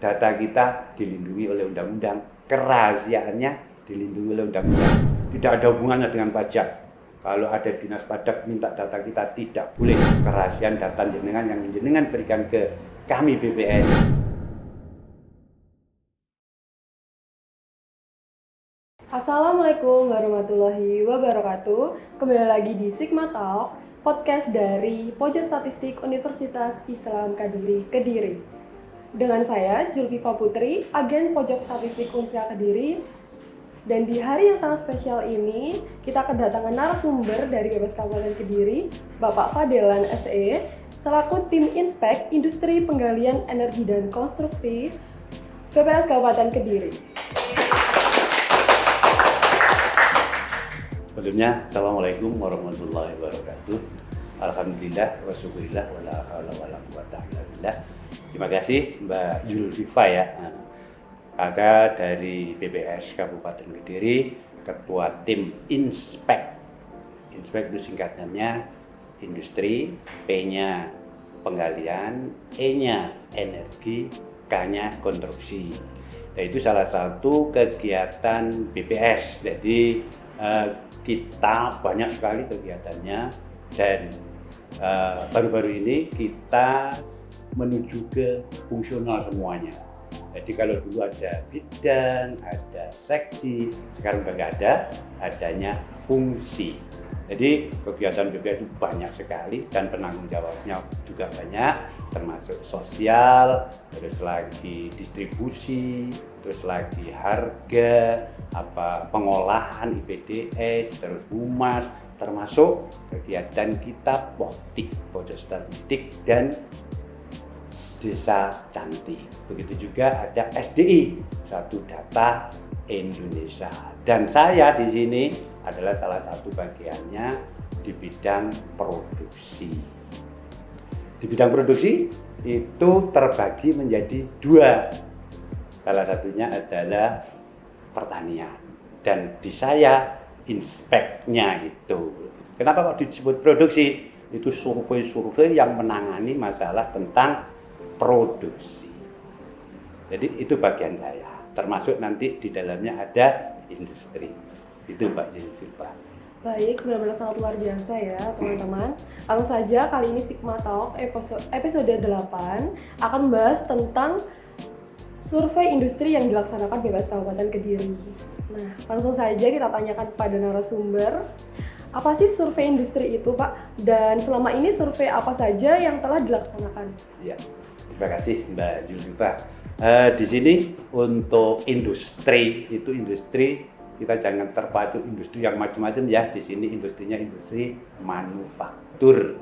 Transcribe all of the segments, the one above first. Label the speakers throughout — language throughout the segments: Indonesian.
Speaker 1: data kita dilindungi oleh undang-undang, kerahasiaannya dilindungi oleh undang-undang. Tidak ada hubungannya dengan pajak. Kalau ada dinas pajak minta data kita, tidak boleh. Kerahasiaan data jenengan yang jenengan berikan ke kami BPS.
Speaker 2: Assalamualaikum warahmatullahi wabarakatuh. Kembali lagi di Sigma Talk, podcast dari Pojok Statistik Universitas Islam Kediri, Kediri. Dengan saya, Julfifa Putri, agen Pojok Statistik Universitas Kediri. Dan di hari yang sangat spesial ini, kita kedatangan narasumber dari BPS Kabupaten Kediri, Bapak Fadelan SE, selaku tim Inspek Industri Penggalian Energi dan Konstruksi BPS Kabupaten Kediri.
Speaker 1: Sebelumnya, Assalamualaikum warahmatullahi wabarakatuh. Alhamdulillah wa syukurillah wa la haula wa la quwata illa billah. Terima kasih Mbak Julfifa ya, kakak dari BPS Kabupaten Kediri, ketua tim Inspek. Inspek itu singkatannya industri, P-nya penggalian, E-nya energi, K-nya konstruksi. Nah, itu salah satu kegiatan BPS. Jadi kita banyak sekali kegiatannya, dan baru-baru ini kita menuju ke fungsional semuanya. Jadi kalau dulu ada bidang, ada seksi, sekarang udah nggak ada, adanya fungsi. Jadi kegiatan BPS itu banyak sekali dan penanggung jawabnya juga banyak, termasuk sosial, terus lagi distribusi, terus lagi harga, pengolahan IPDS, terus humas, termasuk kegiatan kita pojok statistik dan desa cantik. Begitu juga ada SDI, Satu Data Indonesia. Dan saya di sini adalah salah satu bagiannya di bidang produksi. Di bidang produksi itu terbagi menjadi dua. Salah satunya adalah pertanian, dan di saya inspeknya itu. Kenapa kok disebut produksi? Itu survei-survei yang menangani masalah tentang produksi. Jadi itu bagian saya, termasuk nanti di dalamnya ada industri. Itu Pak Julfifa.
Speaker 2: Baik, benar-benar sangat luar biasa ya teman-teman. Langsung saja, kali ini Sigma Talk episode 8 akan membahas tentang survei industri yang dilaksanakan BPS Kabupaten Kediri. Nah, langsung saja kita tanyakan kepada narasumber, apa sih survei industri itu, Pak? Dan selama ini survei apa saja yang telah dilaksanakan?
Speaker 1: Ya, terima kasih Mbak Julfifa. Di sini untuk industri, itu industri kita jangan terpacu industri yang macam-macam ya. Di sini industrinya industri manufaktur.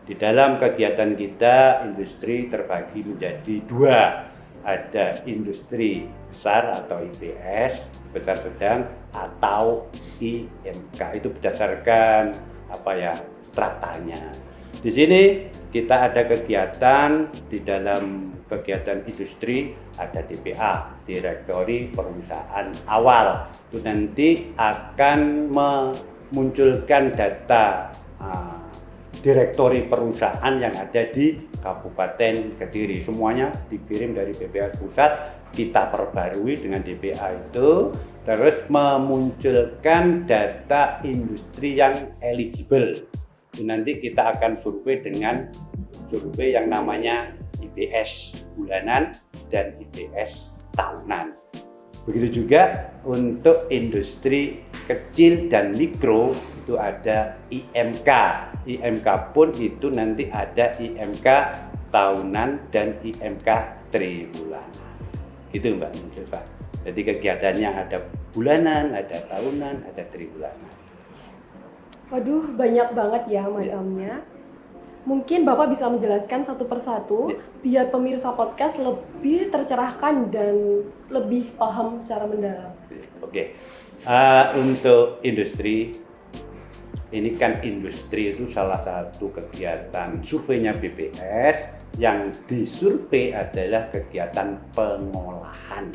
Speaker 1: Di dalam kegiatan kita, industri terbagi menjadi dua. Ada industri besar atau IPS, besar sedang, atau IMK. Itu berdasarkan stratanya. Di sini kita ada kegiatan, di dalam kegiatan industri ada DPA, Direktori Perusahaan Awal. Itu nanti akan memunculkan data direktori perusahaan yang ada di Kabupaten Kediri. Semuanya dikirim dari BPS Pusat, kita perbarui dengan DPA itu, terus memunculkan data industri yang eligible. Itu nanti kita akan survei dengan survei yang namanya IPS bulanan dan IPS tahunan. Begitu juga untuk industri kecil dan mikro itu ada IMK. IMK pun itu nanti ada IMK tahunan dan IMK triwulan. Itu Mbak Julfifa. Jadi kegiatannya ada bulanan, ada tahunan, ada triwulanan.
Speaker 2: Waduh, banyak banget ya macamnya. Mungkin Bapak bisa menjelaskan satu persatu biar pemirsa podcast lebih tercerahkan dan lebih paham secara mendalam.
Speaker 1: Oke. Untuk industri, ini kan industri itu salah satu kegiatan surveinya BPS. Yang disurvei adalah kegiatan pengolahan.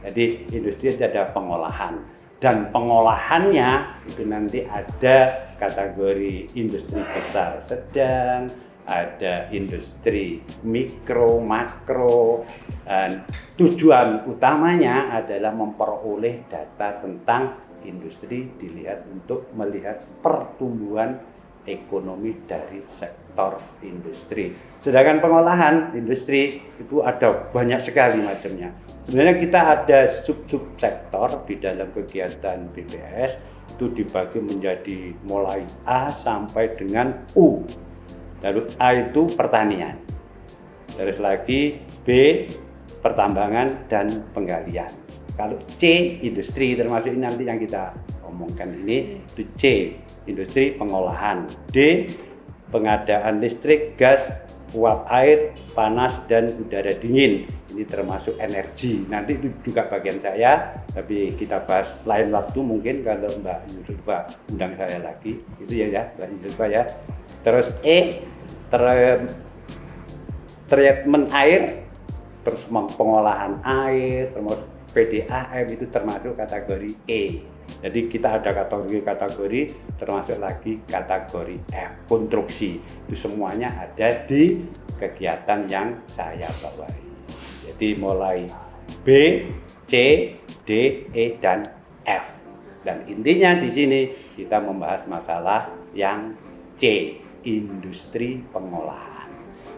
Speaker 1: Jadi industri itu ada pengolahan, dan pengolahannya itu nanti ada kategori industri besar sedang, ada industri mikro, makro, dan tujuan utamanya adalah memperoleh data tentang industri dilihat untuk melihat pertumbuhan ekonomi dari sektor industri. Sedangkan pengolahan industri itu ada banyak sekali macamnya. Sebenarnya kita ada sub-sub sektor di dalam kegiatan BPS itu dibagi menjadi mulai A sampai dengan U. Lalu A itu pertanian, terus lagi B pertambangan dan penggalian. Kalau C industri, termasuk ini nanti yang kita omongkan ini, itu C industri pengolahan. D pengadaan listrik, gas, uap air, panas dan udara dingin. Ini termasuk energi. Nanti itu juga bagian saya, tapi kita bahas lain waktu mungkin kalau Mbak Yusufah undang saya lagi. Itu ya Mbak Yusufah ya. Terus E treatment air, terus pengolahan air, termasuk PDAM itu termasuk kategori E. Jadi kita ada kategori termasuk lagi kategori F, konstruksi. Itu semuanya ada di kegiatan yang saya bawahi. Jadi mulai B, C, D, E dan F. Dan intinya di sini kita membahas masalah yang C, industri pengolahan.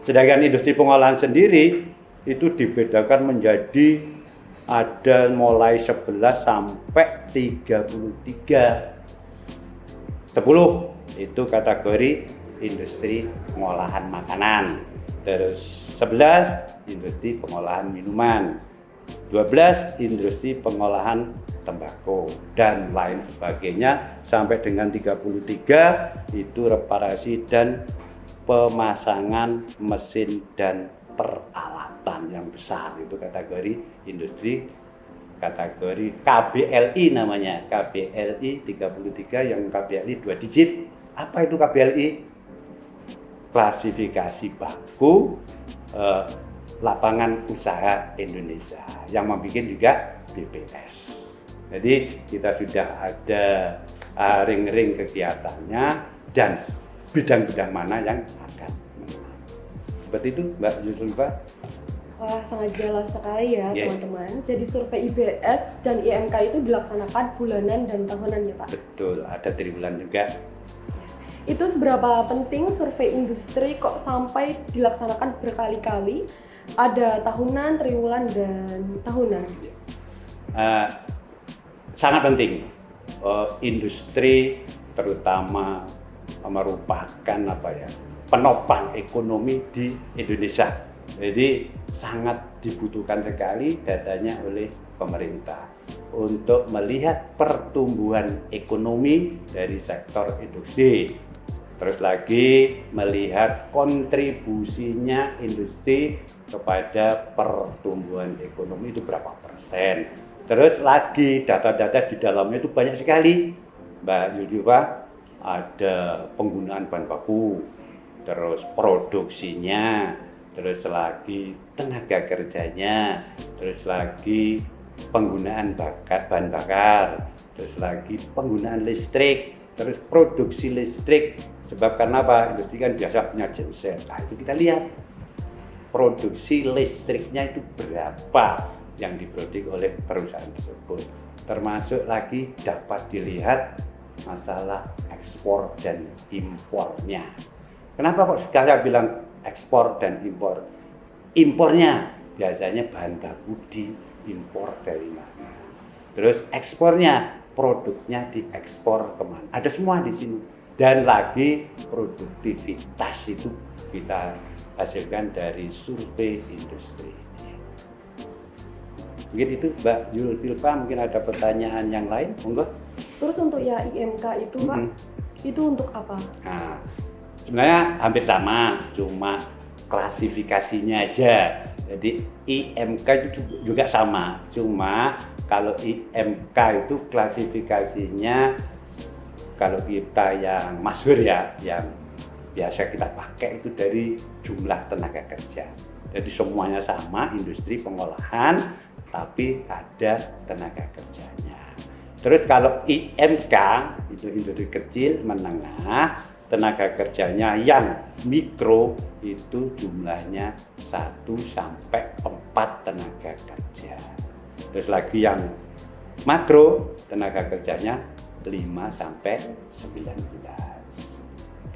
Speaker 1: Sedangkan industri pengolahan sendiri itu dibedakan menjadi ada mulai 11 sampai 33. 10 itu kategori industri pengolahan makanan. Terus 11 industri pengolahan minuman. 12 industri pengolahan tembakau dan lain sebagainya sampai dengan 33 itu reparasi dan pemasangan mesin dan peralatan yang besar, itu kategori industri, kategori KBLI namanya, KBLI 33 yang KBLI 2 digit. Apa itu KBLI? Klasifikasi baku lapangan usaha Indonesia yang membuat juga BPS. Jadi kita sudah ada ring-ring kegiatannya dan bidang-bidang mana yang akan menang. Seperti itu Mbak Yusufah.
Speaker 2: Wah, sangat jelas sekali ya teman-teman. Jadi survei IBS dan IMK itu dilaksanakan bulanan dan tahunan ya Pak?
Speaker 1: Betul, ada triwulan juga.
Speaker 2: Itu seberapa penting survei industri kok sampai dilaksanakan berkali-kali? Ada tahunan, triwulan, dan tahunan.
Speaker 1: Sangat penting. Industri terutama merupakan penopang ekonomi di Indonesia. Jadi sangat dibutuhkan sekali datanya oleh pemerintah untuk melihat pertumbuhan ekonomi dari sektor industri. Terus lagi melihat kontribusinya industri kepada pertumbuhan ekonomi itu berapa persen. Terus lagi data-data di dalamnya itu banyak sekali, Mbak Yusufah. Ada penggunaan bahan baku, terus produksinya, terus lagi tenaga kerjanya, terus lagi penggunaan bahan bakar, terus lagi penggunaan listrik, terus produksi listrik. Sebab karena apa? Industri kan biasa punya genset. Nah, itu kita lihat produksi listriknya itu berapa yang diproduksi oleh perusahaan tersebut. Termasuk lagi dapat dilihat masalah ekspor dan impornya. Kenapa kok saya bilang ekspor dan impor? Impornya biasanya bahan baku diimpor dari mana. Terus ekspornya, produknya diekspor kemana. Ada semua di sini. Dan lagi produktivitas itu kita hasilkan dari survei industri. Mungkin itu Mbak Yulfilpa, mungkin ada pertanyaan yang lain, monggo.
Speaker 2: Terus untuk ya IMK itu Pak, itu untuk apa?
Speaker 1: Nah, sebenarnya hampir sama, cuma klasifikasinya aja. Jadi IMK itu juga sama, cuma kalau IMK itu klasifikasinya, kalau kita yang masyhur ya, yang biasa kita pakai itu dari jumlah tenaga kerja. Jadi semuanya sama, industri pengolahan, tapi ada tenaga kerjanya. Terus kalau IMK itu industri kecil menengah, tenaga kerjanya yang mikro itu jumlahnya 1 sampai 4 tenaga kerja. Terus lagi yang makro tenaga kerjanya 5 sampai 19.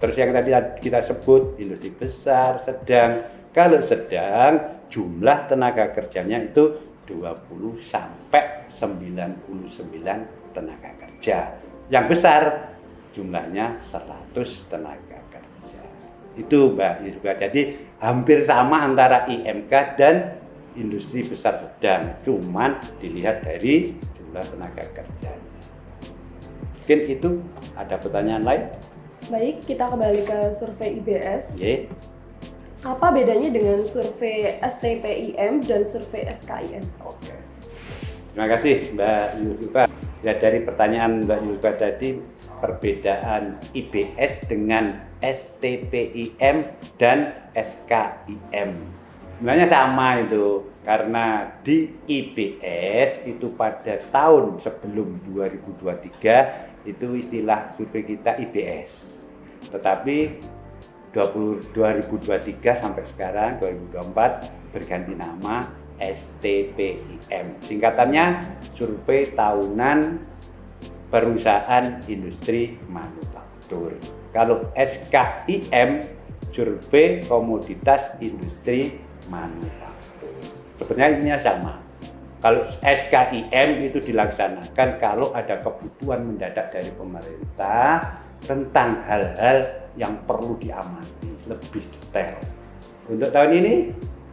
Speaker 1: Terus yang tadi kita sebut industri besar, sedang. Kalau sedang jumlah tenaga kerjanya itu 20 sampai 99 tenaga kerja. Yang besar jumlahnya 100 tenaga kerja. Itu Mbak Yusba. Jadi hampir sama antara IMK dan industri besar sedang. Cuman dilihat dari jumlah tenaga kerjanya. Mungkin itu ada pertanyaan lain?
Speaker 2: Baik, kita kembali ke survei IBS.
Speaker 1: Yeah.
Speaker 2: Apa bedanya dengan survei STPIM dan survei SKIM?
Speaker 1: Oke. Terima kasih Mbak Yulfa. Ya, dari pertanyaan Mbak Yulfa tadi, perbedaan IBS dengan STPIM dan SKIM. Sebenarnya sama itu, karena di IBS itu pada tahun sebelum 2023 itu istilah survei kita IBS. Tetapi 2023 sampai sekarang 2024 berganti nama STPIM. Singkatannya survei tahunan perusahaan industri manufaktur. Kalau SKIM survei komoditas industri manufaktur. Sebenarnya intinya sama. Kalau SKIM itu dilaksanakan kalau ada kebutuhan mendadak dari pemerintah tentang hal-hal yang perlu diamati lebih detail. Untuk tahun ini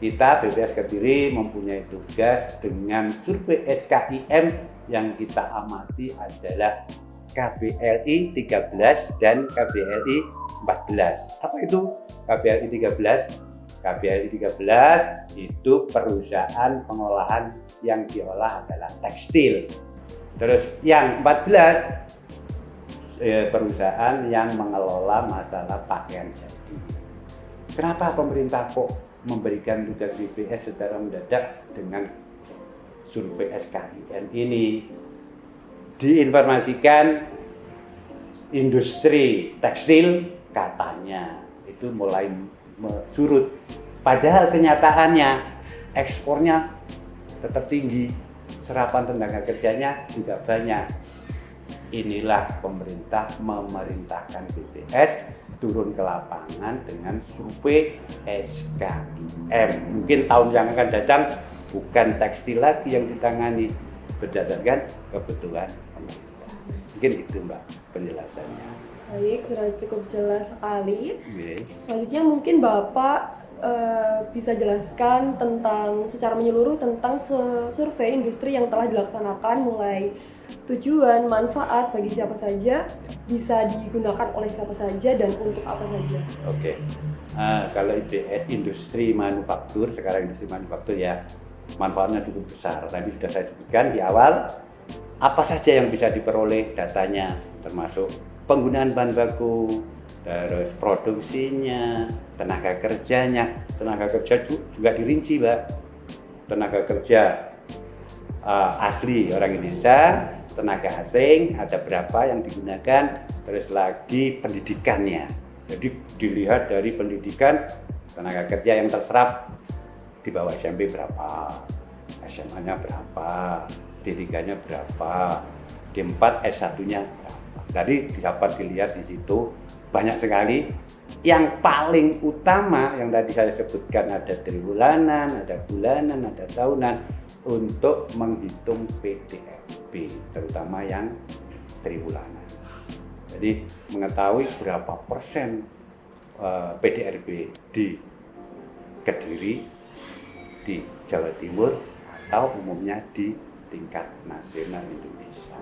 Speaker 1: kita BPS Kediri mempunyai tugas dengan survei SKIM yang kita amati adalah KBLI 13 dan KBLI 14. Apa itu KBLI 13? KBLI 13 itu perusahaan pengolahan yang diolah adalah tekstil. Terus yang 14 perusahaan yang mengelola masalah pakaian jadi. Kenapa pemerintah kok memberikan tugas BPS secara mendadak dengan survei SKIM ini? Diinformasikan industri tekstil katanya itu mulai surut. Padahal kenyataannya ekspornya tetap tinggi, serapan tenaga kerjanya juga banyak. Inilah pemerintah memerintahkan BPS turun ke lapangan dengan survei SKIM. Mungkin tahun yang akan datang bukan tekstil lagi yang ditangani, berdasarkan kebutuhan pemerintah. Mungkin itu Mbak penjelasannya.
Speaker 2: Baik, sudah cukup jelas sekali.
Speaker 1: Okay.
Speaker 2: Selanjutnya mungkin Bapak bisa jelaskan tentang secara menyeluruh tentang survei industri yang telah dilaksanakan, mulai tujuan, manfaat bagi siapa saja, bisa digunakan oleh siapa saja, dan untuk apa saja.
Speaker 1: Oke. Kalau IBS industri manufaktur, sekarang industri manufaktur ya, manfaatnya cukup besar. Tadi sudah saya sebutkan di awal, apa saja yang bisa diperoleh datanya, termasuk penggunaan bahan baku, terus produksinya, tenaga kerjanya. Tenaga kerja juga dirinci, Mbak. Tenaga kerja asli orang Indonesia, tenaga asing ada berapa yang digunakan, terus lagi pendidikannya. Jadi dilihat dari pendidikan, tenaga kerja yang terserap di bawah SMP berapa, SMA-nya berapa, D3-nya berapa, D4 S1-nya berapa. Jadi dapat dilihat di situ banyak sekali. Yang paling utama yang tadi saya sebutkan ada triwulanan, ada bulanan, ada tahunan untuk menghitung PDRB, terutama yang triwulanan. Jadi mengetahui berapa persen PDRB di Kediri, di Jawa Timur, atau umumnya di tingkat nasional Indonesia.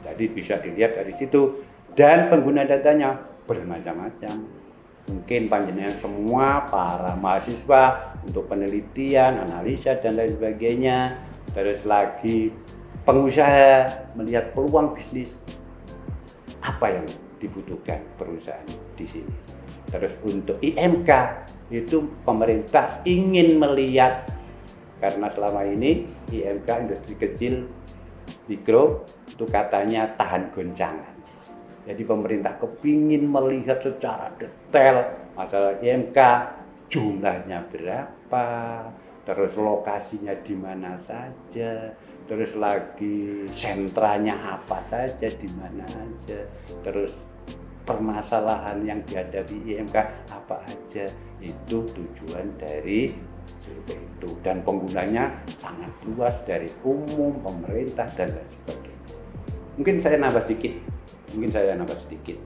Speaker 1: Jadi bisa dilihat dari situ, dan pengguna datanya bermacam-macam. Mungkin panjenengan semua para mahasiswa untuk penelitian, analisa dan lain sebagainya. Terus lagi pengusaha melihat peluang bisnis, apa yang dibutuhkan perusahaan di sini. Terus untuk IMK itu pemerintah ingin melihat, karena selama ini IMK industri kecil mikro itu katanya tahan goncangan. Jadi pemerintah kepingin melihat secara detail masalah IMK, jumlahnya berapa, terus lokasinya di mana saja, terus lagi sentranya apa saja, di mana aja, terus permasalahan yang dihadapi IMK apa aja. Itu tujuan dari survei itu, dan penggunanya sangat luas dari umum, pemerintah, dan lain sebagainya. Mungkin saya nambah sedikit.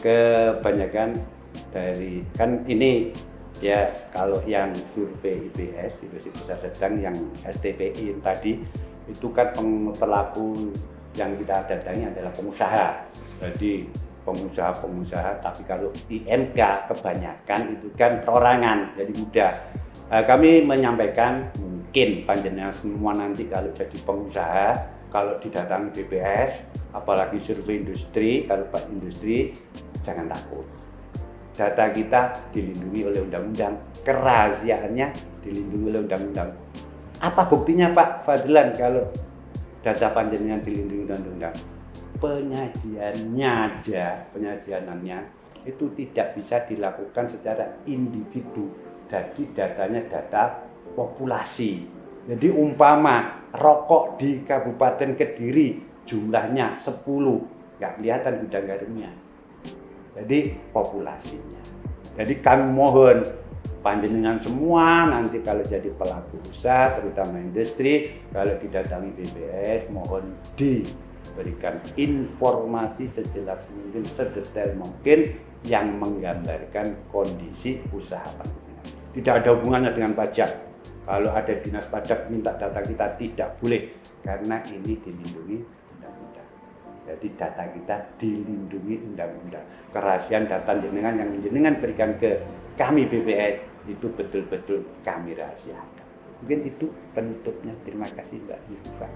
Speaker 1: Kebanyakan dari, kan ini ya, kalau yang survei IPS, Institusi Usaha Sedang, yang STPI tadi, itu kan pelaku yang kita datangi adalah pengusaha. Jadi pengusaha, tapi kalau IMK kebanyakan itu kan perorangan, jadi mudah. Kami menyampaikan, mungkin panjenengan semua nanti kalau jadi pengusaha, kalau didatangi BPS, apalagi survei industri, kalau pas industri, jangan takut. Data kita dilindungi oleh undang-undang, kerahasiaannya dilindungi oleh undang-undang. Apa buktinya Pak Fadlan kalau data panjenengan dilindungi undang-undang? Penyajiannya itu tidak bisa dilakukan secara individu. Jadi datanya data populasi. Jadi umpama rokok di Kabupaten Kediri jumlahnya 10, nggak kelihatan gudang garamnya. Jadi populasinya. Jadi kami mohon panjenengan semua nanti kalau jadi pelaku usaha, terutama industri, kalau didatangi BPS, mohon diberikan informasi sejelas mungkin, sedetail mungkin, yang menggambarkan kondisi usaha panjenengan. Tidak ada hubungannya dengan pajak. Kalau ada dinas pajak minta data kita, tidak boleh, karena ini dilindungi undang-undang. Jadi data kita dilindungi undang-undang. Kerahasiaan data jenengan yang jenengan berikan ke kami BPS itu betul-betul kami rahasiakan. Mungkin itu penutupnya. Terima kasih Mbak Yusufa.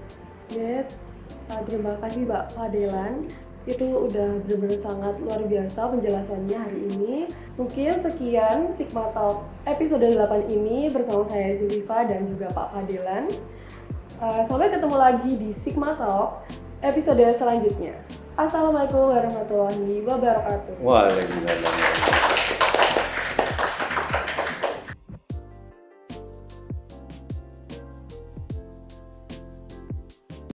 Speaker 2: Terima kasih Pak Fadlan. Itu udah benar-benar sangat luar biasa penjelasannya hari ini. Mungkin sekian Sigma Talk episode 8 ini bersama saya Julifa dan juga Pak Fadlan. Sampai ketemu lagi di Sigma Talk episode selanjutnya. Assalamualaikum warahmatullahi wabarakatuh.
Speaker 1: Waalaikumsalam.